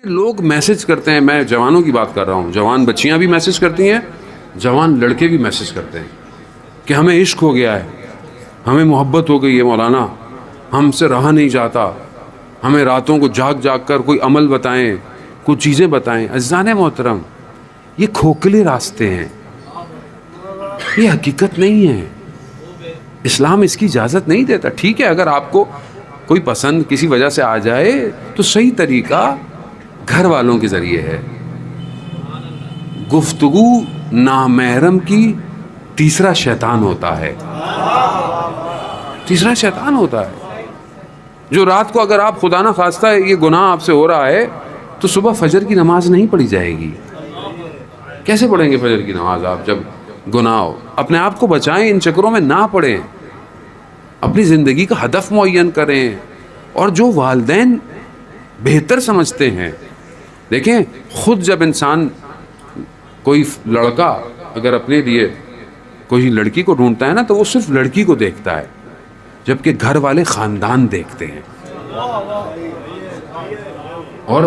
لوگ میسج کرتے ہیں، میں جوانوں کی بات کر رہا ہوں، جوان بچیاں بھی میسج کرتی ہیں، جوان لڑکے بھی میسج کرتے ہیں کہ ہمیں عشق ہو گیا ہے، ہمیں محبت ہو گئی ہے مولانا، ہم سے رہا نہیں جاتا، ہمیں راتوں کو جاگ جاگ کر کوئی عمل بتائیں، کچھ چیزیں بتائیں۔ عزیزان محترم، یہ کھوکھلے راستے ہیں، یہ حقیقت نہیں ہے، اسلام اس کی اجازت نہیں دیتا۔ ٹھیک ہے، اگر آپ کو کوئی پسند کسی وجہ سے آ جائے تو صحیح طریقہ گھر والوں کے ذریعے ہے۔ گفتگو نامحرم کی تیسرا شیطان ہوتا ہے، تیسرا شیطان ہوتا ہے جو رات کو اگر آپ خدا نہ خواستہ یہ گناہ آپ سے ہو رہا ہے تو صبح فجر کی نماز نہیں پڑھی جائے گی۔ کیسے پڑھیں گے فجر کی نماز آپ جب گناہ ہو؟ اپنے آپ کو بچائیں، ان چکروں میں نہ پڑیں، اپنی زندگی کا ہدف معین کریں، اور جو والدین بہتر سمجھتے ہیں۔ دیکھیں، خود جب انسان کوئی لڑکا اگر اپنے لیے کوئی لڑکی کو ڈھونڈتا ہے نا تو وہ صرف لڑکی کو دیکھتا ہے، جبکہ گھر والے خاندان دیکھتے ہیں، اور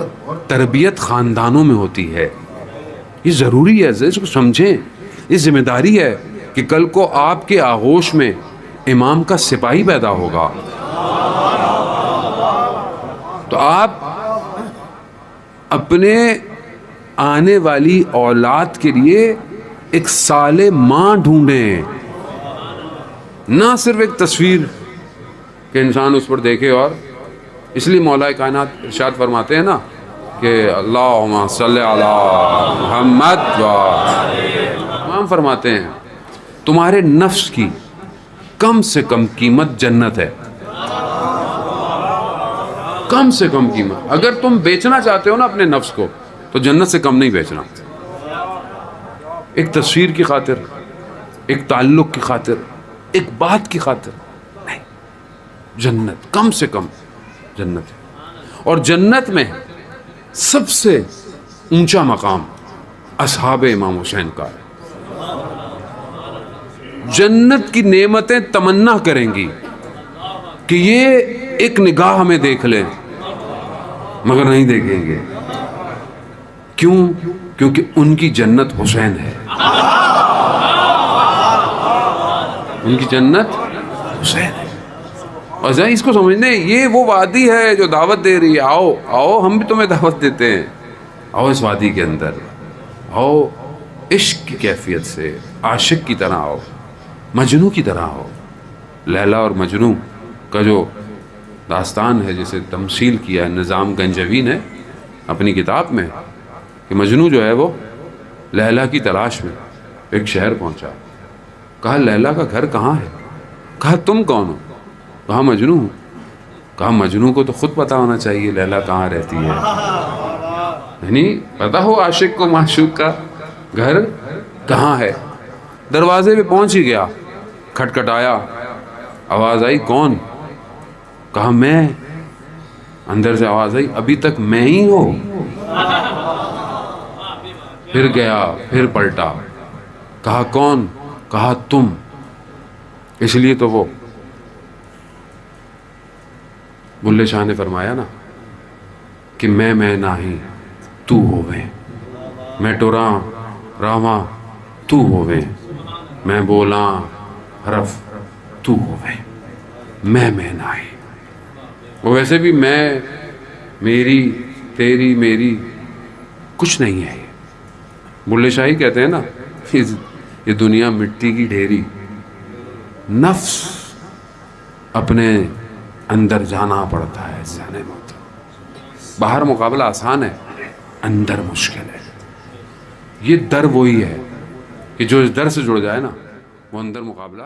تربیت خاندانوں میں ہوتی ہے۔ یہ ضروری ہے، اس کو سمجھیں، یہ ذمہ داری ہے کہ کل کو آپ کے آغوش میں امام کا سپاہی پیدا ہوگا تو آپ اپنے آنے والی اولاد کے لیے ایک صالح ماں ڈھونڈیں، نہ صرف ایک تصویر کہ انسان اس پر دیکھے۔ اور اس لیے مولا کائنات ارشاد فرماتے ہیں نا کہ اللہم صلی علی محمد و امام فرماتے ہیں تمہارے نفس کی کم سے کم قیمت جنت ہے، کم سے کم قیمت۔ اگر تم بیچنا چاہتے ہو نا اپنے نفس کو تو جنت سے کم نہیں بیچنا، ایک تصویر کی خاطر، ایک تعلق کی خاطر، ایک بات کی خاطر نہیں، جنت کم سے کم جنت ہے۔ اور جنت میں سب سے اونچا مقام اصحاب امام حسین کا ہے۔ جنت کی نعمتیں تمنا کریں گی کہ یہ ایک نگاہ ہمیں دیکھ لیں، مگر نہیں دیکھیں گے۔ کیوں؟ کیونکہ ان کی جنت حسین ہے، ان کی جنت حسین ہے۔ اور ذرا اس کو سمجھنے، یہ وہ وادی ہے جو دعوت دے رہی ہے، آؤ آؤ ہم بھی تمہیں دعوت دیتے ہیں، آؤ اس وادی کے اندر، آؤ عشق کی کیفیت سے عاشق کی طرح آؤ، مجنوں کی طرح ہو۔ لیلا اور مجنوں کا جو داستان ہے جسے تمثیل کیا ہے نظام گنجوی نے اپنی کتاب میں، کہ مجنوں جو ہے وہ لیلا کی تلاش میں ایک شہر پہنچا، کہا لیلا کا گھر کہاں ہے؟ کہا تم کون ہو؟ کہا مجنوں ہوں۔ کہا مجنوں کو تو خود پتا ہونا چاہیے لیلا کہاں رہتی ہے، یعنی پتا ہو عاشق کو معشوق کا گھر کہاں ہے۔ دروازے پہ پہنچ ہی گیا، کھٹکھٹایا، آواز آئی کون؟ کہا میں۔ اندر سے آواز آئی ابھی تک میں ہی ہوں۔ پھر گیا، پھر پلٹا، کہا کون؟ کہا تم۔ اس لیے تو وہ بلے شاہ نے فرمایا نا کہ میں نہیں تو ہوویں، میں ٹوراں راواں تو ہوویں، میں بولاں حرف تو ہوویں، میں نہیں۔ وہ ویسے بھی میں، میری، تیری، میری کچھ نہیں ہے۔ بلے شاہی کہتے ہیں نا یہ دنیا مٹی کی ڈھیری، نفس اپنے اندر جانا پڑتا ہے، جانے محترم۔ باہر مقابلہ آسان ہے، اندر مشکل ہے۔ یہ در وہی ہے کہ جو اس در سے جڑ جائے نا وہ اندر مقابلہ